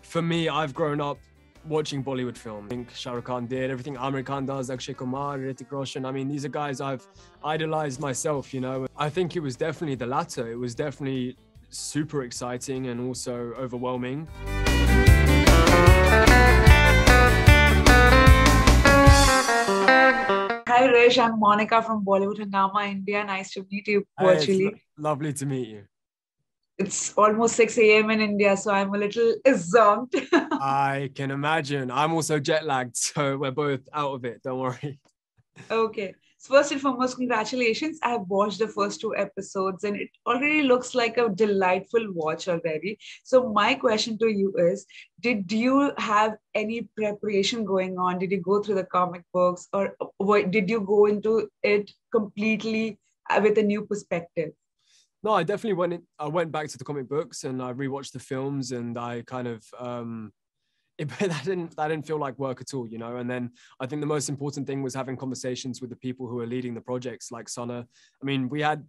For me, I've grown up watching Bollywood film. I think Shah Rukh Khan did everything Aamir Khan does, Akshay Kumar, Hrithik Roshan. I mean, these are guys I've idolized myself, you know. I think it was definitely the latter. It was definitely super exciting and also overwhelming. Hi Rish, I'm Monica from Bollywood Hungama, India. Nice to meet you Hey, it's virtually. lovely to meet you. It's almost 6 a.m. in India, so I'm a little zonked. I can imagine. I'm also jet lagged, so we're both out of it. Don't worry. Okay. So first and foremost, congratulations. I have watched the first two episodes and it already looks like a delightful watch already. So my question to you is, did you have any preparation going on? Did you go through the comic books or did you go into it completely with a new perspective? No, I definitely I went back to the comic books and I rewatched the films and I kind of that didn't feel like work at all, you know. And then I think the most important thing was having conversations with the people who are leading the projects, like Sana. I mean, we had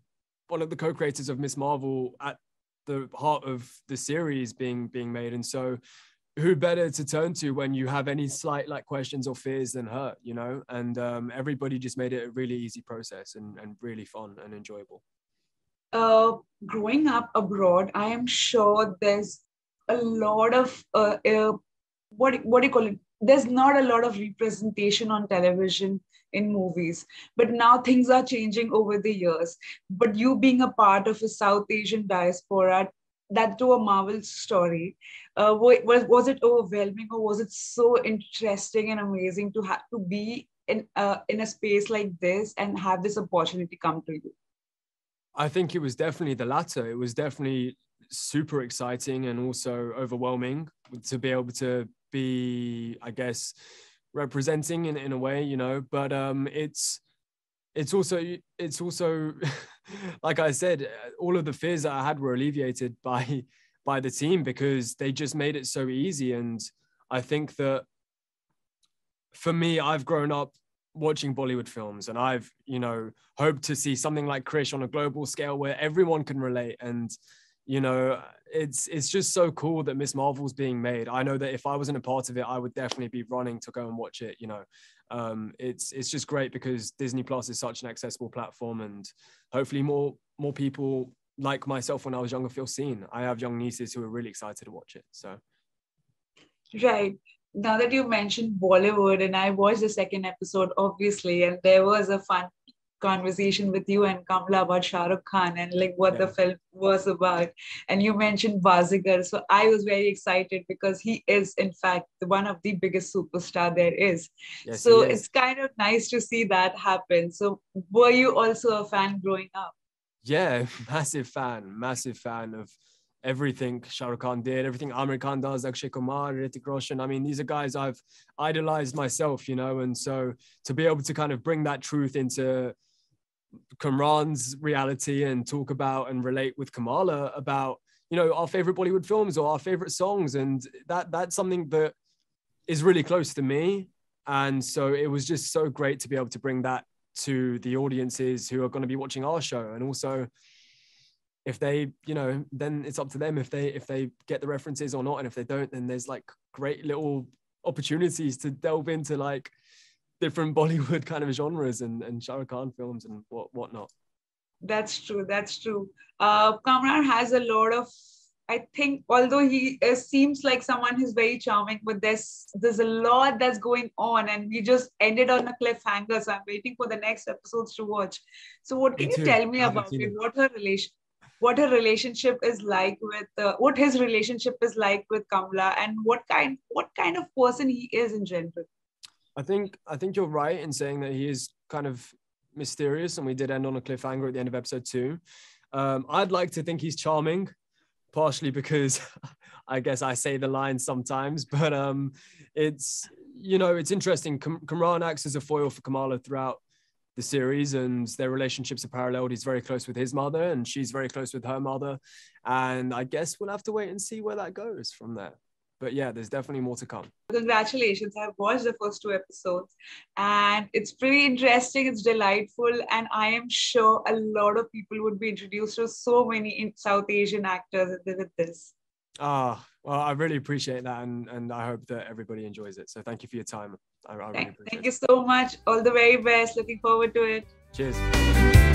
one of the co-creators of Miss Marvel at the heart of the series being made, and so who better to turn to when you have any slight like questions or fears than her, you know? And everybody just made it a really easy process and really fun and enjoyable. Growing up abroad, I am sure there's a lot of what do you call it? There's not a lot of representation on television in movies, but now things are changing over the years. But you being a part of a South Asian diaspora, that to a Marvel story, was it overwhelming or was it so interesting and amazing to have to be in a space like this and have this opportunity come to you? I think it was definitely the latter. It was definitely super exciting and also overwhelming to be able to be, I guess, representing in a way, you know. But it's also like I said, all of the fears that I had were alleviated by the team because they just made it so easy. And I think that for me, I've grown up watching Bollywood films and I've, you know, hoped to see something like Krish on a global scale where everyone can relate. And, you know, it's just so cool that Miss Marvel's being made. I know that if I wasn't a part of it, I would definitely be running to go and watch it, you know. It's just great because Disney Plus is such an accessible platform and hopefully more people like myself when I was younger feel seen. I have young nieces who are really excited to watch it. So Right. Now that you mentioned Bollywood, and I watched the second episode, obviously, and there was a fun conversation with you and Kamla about Shah Rukh Khan and like what yeah. the film was about. And you mentioned Bazigar. So I was very excited because he is, in fact, one of the biggest superstar there is. Yes, he So is. it's kind of nice to see that happen. So were you also a fan growing up? Yeah, massive fan of everything Shah Rukh Khan did, everything Aamir Khan does, Akshay Kumar, Hrithik Roshan. I mean, these are guys I've idolized myself, you know, and so to be able to kind of bring that truth into Kamran's reality and talk about and relate with Kamala about, you know, our favorite Bollywood films or our favorite songs, and that's something that is really close to me. And so it was just so great to be able to bring that to the audiences who are going to be watching our show. And also if they, you know, then it's up to them if they get the references or not. And if they don't, then there's like great little opportunities to delve into like different Bollywood kind of genres and Shah Rukh Khan films and whatnot. That's true. That's true. Kamran has a lot of. I think, although he seems like someone who's very charming, but there's a lot that's going on, and we just ended on a cliffhanger. So I'm waiting for the next episodes to watch. So, what Me can you too. tell me I haven't about seen it? it. What her relationship is like with, what his relationship is like with Kamla, and what kind of person he is in general. I think you're right in saying that he is kind of mysterious, and we did end on a cliffhanger at the end of episode 2. I'd like to think he's charming, partially because I guess I say the lines sometimes, but it's, you know, it's interesting. Kamran acts as a foil for Kamala throughout the series, and their relationships are paralleled. He's very close with his mother, and she's very close with her mother. And I guess we'll have to wait and see where that goes from there. But yeah, there's definitely more to come. Congratulations. I've watched the first two episodes and it's pretty interesting. It's delightful. And I am sure a lot of people would be introduced to so many South Asian actors with this. Ah, Well, I really appreciate that, and I hope that everybody enjoys it. So thank you for your time. I really appreciate it. Thank you so much. All the very best. Looking forward to it. Cheers.